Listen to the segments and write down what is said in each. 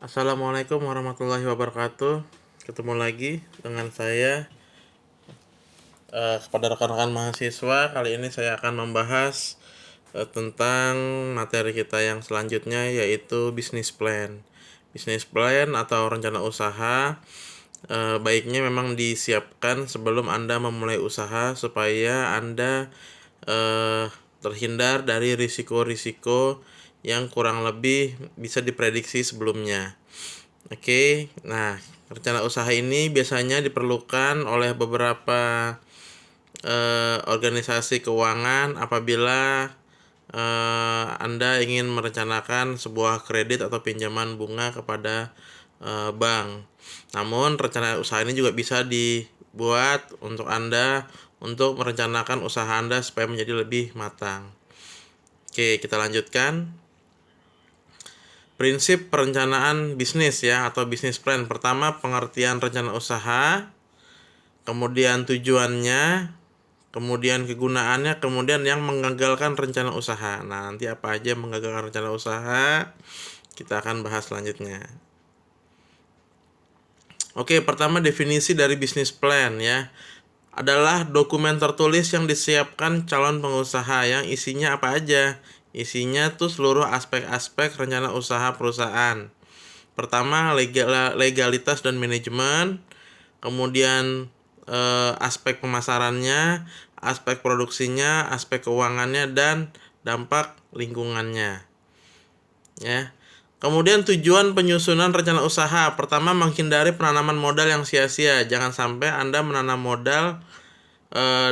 Assalamualaikum warahmatullahi wabarakatuh. Ketemu lagi dengan saya kepada rekan-rekan mahasiswa. Kali ini saya akan membahas tentang materi kita yang selanjutnya, yaitu business plan. Business plan atau rencana usaha baiknya memang disiapkan sebelum Anda memulai usaha supaya Anda terhindar dari risiko-risiko yang kurang lebih bisa diprediksi sebelumnya. Oke, nah rencana usaha ini biasanya diperlukan oleh beberapa organisasi keuangan apabila Anda ingin merencanakan sebuah kredit atau pinjaman bunga kepada bank. Namun rencana usaha ini juga bisa dibuat untuk Anda untuk merencanakan usaha Anda supaya menjadi lebih matang. Oke, kita lanjutkan. Prinsip perencanaan bisnis ya atau bisnis plan. Pertama, pengertian rencana usaha, kemudian tujuannya, kemudian kegunaannya, kemudian yang menggagalkan rencana usaha. Nah, nanti apa aja menggagalkan rencana usaha, kita akan bahas selanjutnya. Oke, pertama definisi dari bisnis plan ya. Adalah dokumen tertulis yang disiapkan calon pengusaha yang isinya apa aja? Isinya tuh seluruh aspek-aspek rencana usaha perusahaan. Pertama, legalitas dan manajemen, kemudian aspek pemasarannya, aspek produksinya, aspek keuangannya, dan dampak lingkungannya. Ya. Kemudian tujuan penyusunan rencana usaha. Pertama, menghindari penanaman modal yang sia-sia. Jangan sampai Anda menanam modal,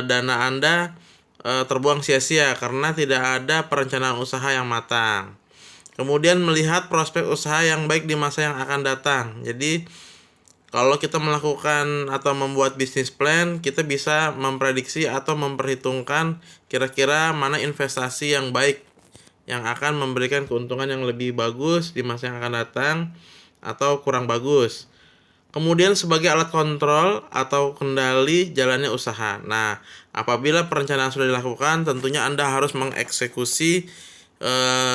dana Anda terbuang sia-sia karena tidak ada perencanaan usaha yang matang. Kemudian melihat prospek usaha yang baik di masa yang akan datang. Jadi kalau kita melakukan atau membuat bisnis plan, kita bisa memprediksi atau memperhitungkan kira-kira mana investasi yang baik yang akan memberikan keuntungan yang lebih bagus di masa yang akan datang atau kurang bagus. Kemudian sebagai alat kontrol atau kendali jalannya usaha. Nah, apabila perencanaan sudah dilakukan, tentunya Anda harus mengeksekusi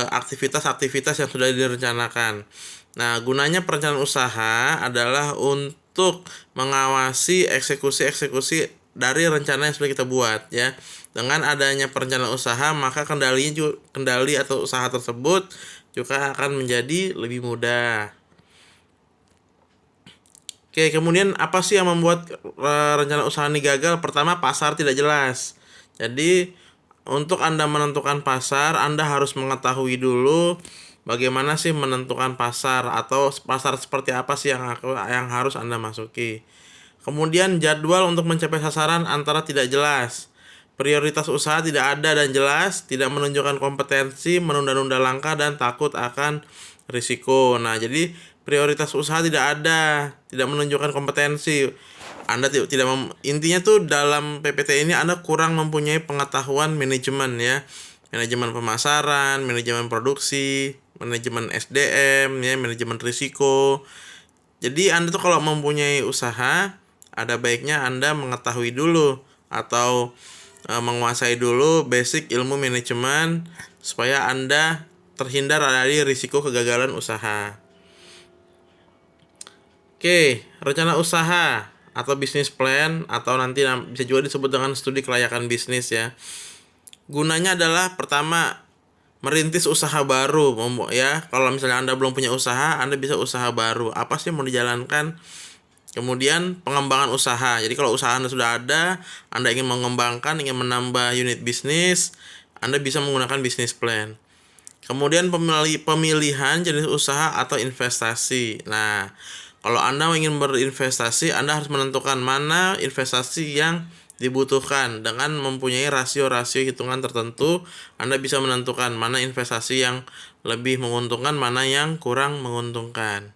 aktivitas-aktivitas yang sudah direncanakan. Nah, gunanya perencanaan usaha adalah untuk mengawasi eksekusi-eksekusi dari rencana yang sudah kita buat ya. Dengan adanya perencanaan usaha, maka kendali atau usaha tersebut juga akan menjadi lebih mudah. Oke, kemudian apa sih yang membuat rencana usaha ini gagal? Pertama, pasar tidak jelas. Jadi, untuk Anda menentukan pasar, Anda harus mengetahui dulu bagaimana sih menentukan pasar atau pasar seperti apa sih yang harus Anda masuki. Kemudian jadwal untuk mencapai sasaran antara tidak jelas. Prioritas usaha tidak ada dan jelas, tidak menunjukkan kompetensi, menunda-nunda langkah dan takut akan risiko. Nah, jadi prioritas usaha tidak ada, tidak menunjukkan kompetensi. Anda tidak intinya tuh dalam PPT ini Anda kurang mempunyai pengetahuan manajemen ya. Manajemen pemasaran, manajemen produksi, manajemen SDM ya, manajemen risiko. Jadi Anda tuh kalau mempunyai usaha, ada baiknya Anda mengetahui dulu atau menguasai dulu basic ilmu manajemen supaya Anda terhindar dari risiko kegagalan usaha. Oke, rencana usaha atau bisnis plan atau nanti bisa juga disebut dengan studi kelayakan bisnis ya. Gunanya adalah pertama merintis usaha baru ya. Kalau misalnya Anda belum punya usaha, Anda bisa usaha baru. Apa sih yang mau dijalankan? Kemudian pengembangan usaha. Jadi kalau usaha Anda sudah ada, Anda ingin mengembangkan, ingin menambah unit bisnis, Anda bisa menggunakan bisnis plan. Kemudian pemilihan jenis usaha atau investasi. Nah, kalau Anda ingin berinvestasi, Anda harus menentukan mana investasi yang dibutuhkan. Dengan mempunyai rasio-rasio hitungan tertentu, Anda bisa menentukan mana investasi yang lebih menguntungkan, mana yang kurang menguntungkan.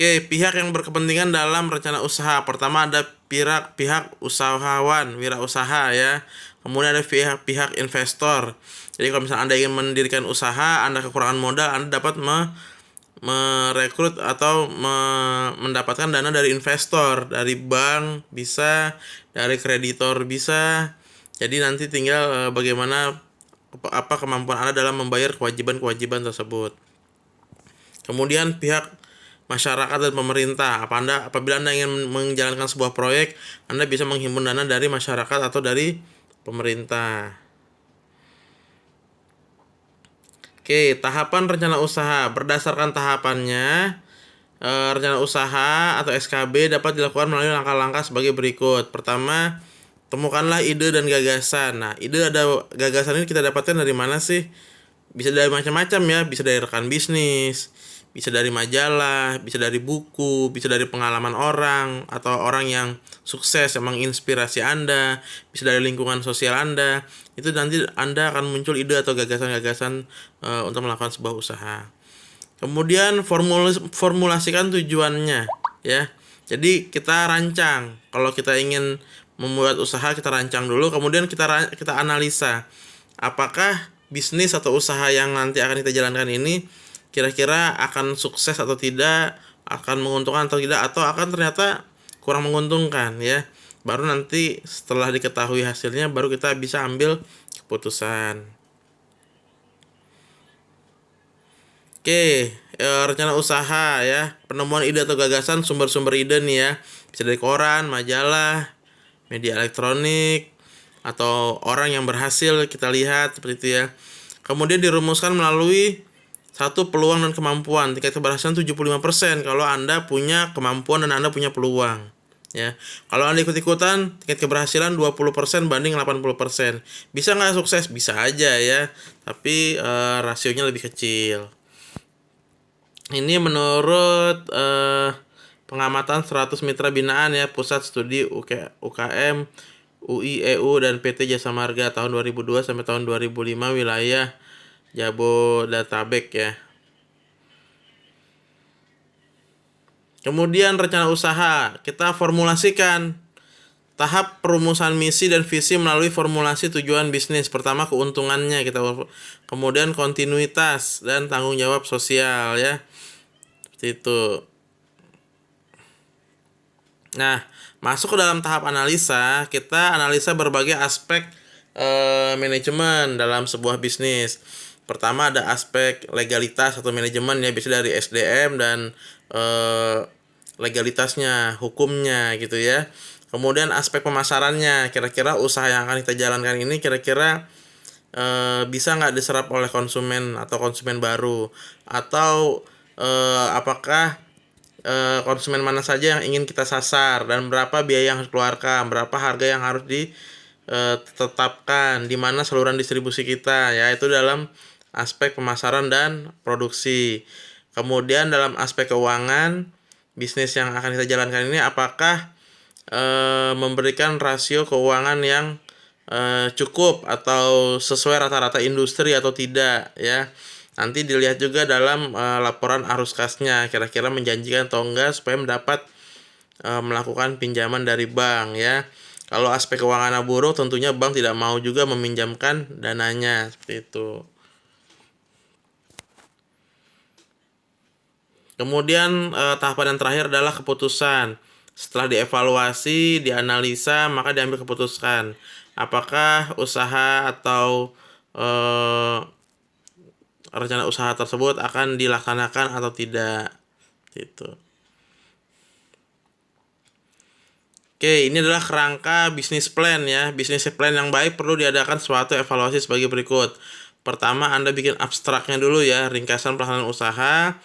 Oke, pihak yang berkepentingan dalam rencana usaha. Pertama ada pihak usahawan, wirausaha ya. Kemudian ada pihak investor. Jadi kalau misalnya Anda ingin mendirikan usaha, Anda kekurangan modal, Anda dapat merekrut atau mendapatkan dana dari investor, dari bank bisa, dari kreditor bisa. Jadi nanti tinggal bagaimana apa kemampuan Anda dalam membayar kewajiban-kewajiban tersebut. Kemudian pihak masyarakat dan pemerintah. Apabila Anda ingin menjalankan sebuah proyek, Anda bisa menghimpun dana dari masyarakat atau dari pemerintah. Oke, tahapan rencana usaha. Berdasarkan tahapannya, rencana usaha atau SKB dapat dilakukan melalui langkah-langkah sebagai berikut. Pertama, temukanlah ide dan gagasan. Nah, gagasan ini kita dapatkan dari mana sih? Bisa dari macam-macam ya, bisa dari rekan bisnis, bisa dari majalah, bisa dari buku, bisa dari pengalaman orang atau orang yang sukses yang menginspirasi Anda, bisa dari lingkungan sosial Anda. Itu nanti Anda akan muncul ide atau gagasan-gagasan untuk melakukan sebuah usaha. Kemudian formulasikan tujuannya ya. Jadi kita rancang. Kalau kita ingin membuat usaha, kita rancang dulu, kemudian kita analisa apakah bisnis atau usaha yang nanti akan kita jalankan ini kira-kira akan sukses atau tidak, akan menguntungkan atau tidak, atau akan ternyata kurang menguntungkan ya. Baru nanti setelah diketahui hasilnya baru kita bisa ambil keputusan. Oke, rencana usaha ya, penemuan ide atau gagasan, sumber-sumber ide nih ya, bisa dari koran, majalah, media elektronik, atau orang yang berhasil kita lihat seperti itu ya. Kemudian dirumuskan melalui satu peluang dan kemampuan. Tingkat keberhasilan 75% kalau Anda punya kemampuan dan Anda punya peluang. Ya, kalau Anda ikut-ikutan, tingkat keberhasilan 20% banding 80%. Bisa nggak sukses? Bisa aja ya, tapi rasionya lebih kecil. Ini menurut pengamatan 100 mitra binaan ya, Pusat Studi UKM, UI, EU, dan PT Jasa Marga tahun 2002 sampai tahun 2005 wilayah Jabodetabek ya. Kemudian rencana usaha, kita formulasikan tahap perumusan misi dan visi melalui formulasi tujuan bisnis. Pertama keuntungannya kita, kemudian kontinuitas dan tanggung jawab sosial ya. Seperti itu. Nah, masuk ke dalam tahap analisa, kita analisa berbagai aspek manajemen dalam sebuah bisnis. Pertama ada aspek legalitas atau manajemen ya, bisa dari SDM dan legalitasnya, hukumnya gitu ya. Kemudian aspek pemasarannya, kira-kira usaha yang akan kita jalankan ini kira-kira bisa nggak diserap oleh konsumen atau konsumen baru, atau apakah konsumen mana saja yang ingin kita sasar dan berapa biaya yang harus dikeluarkan, berapa harga yang harus ditetapkan, di mana saluran distribusi kita ya, itu dalam aspek pemasaran dan produksi. Kemudian dalam aspek keuangan, bisnis yang akan kita jalankan ini apakah memberikan rasio keuangan yang cukup atau sesuai rata-rata industri atau tidak ya. Nanti dilihat juga dalam laporan arus kasnya, kira-kira menjanjikan atau enggak supaya mendapat melakukan pinjaman dari bank ya. Kalau aspek keuangan buruk, tentunya bank tidak mau juga meminjamkan dananya seperti itu. Kemudian tahapan yang terakhir adalah keputusan. Setelah dievaluasi, dianalisa, maka diambil keputusan. Apakah usaha atau rencana usaha tersebut akan dilaksanakan atau tidak. Gitu. Oke, ini adalah kerangka bisnis plan ya. Bisnis plan yang baik perlu diadakan suatu evaluasi sebagai berikut. Pertama, Anda bikin abstraknya dulu ya, ringkasan pelaksanaan usaha.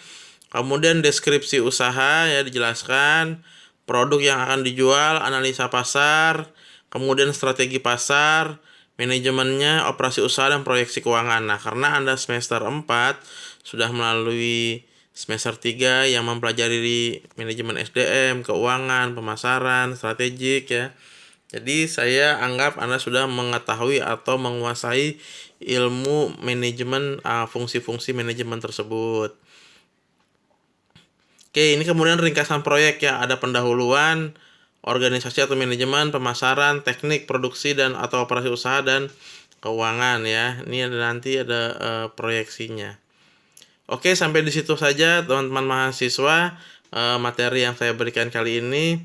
Kemudian deskripsi usaha ya, dijelaskan produk yang akan dijual, analisa pasar, kemudian strategi pasar, manajemennya, operasi usaha, dan proyeksi keuangan. Nah, karena Anda semester 4 sudah melalui semester 3 yang mempelajari di manajemen SDM, keuangan, pemasaran, strategik ya. Jadi saya anggap Anda sudah mengetahui atau menguasai ilmu manajemen, fungsi-fungsi manajemen tersebut. Oke, ini kemudian ringkasan proyek ya, ada pendahuluan, organisasi atau manajemen, pemasaran, teknik, produksi dan atau operasi usaha, dan keuangan ya. Ini nanti ada proyeksinya. Oke, sampai di situ saja teman-teman mahasiswa materi yang saya berikan kali ini.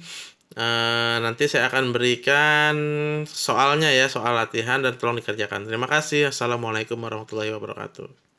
Nanti saya akan berikan soalnya ya, soal latihan dan tolong dikerjakan. Terima kasih. Assalamualaikum warahmatullahi wabarakatuh.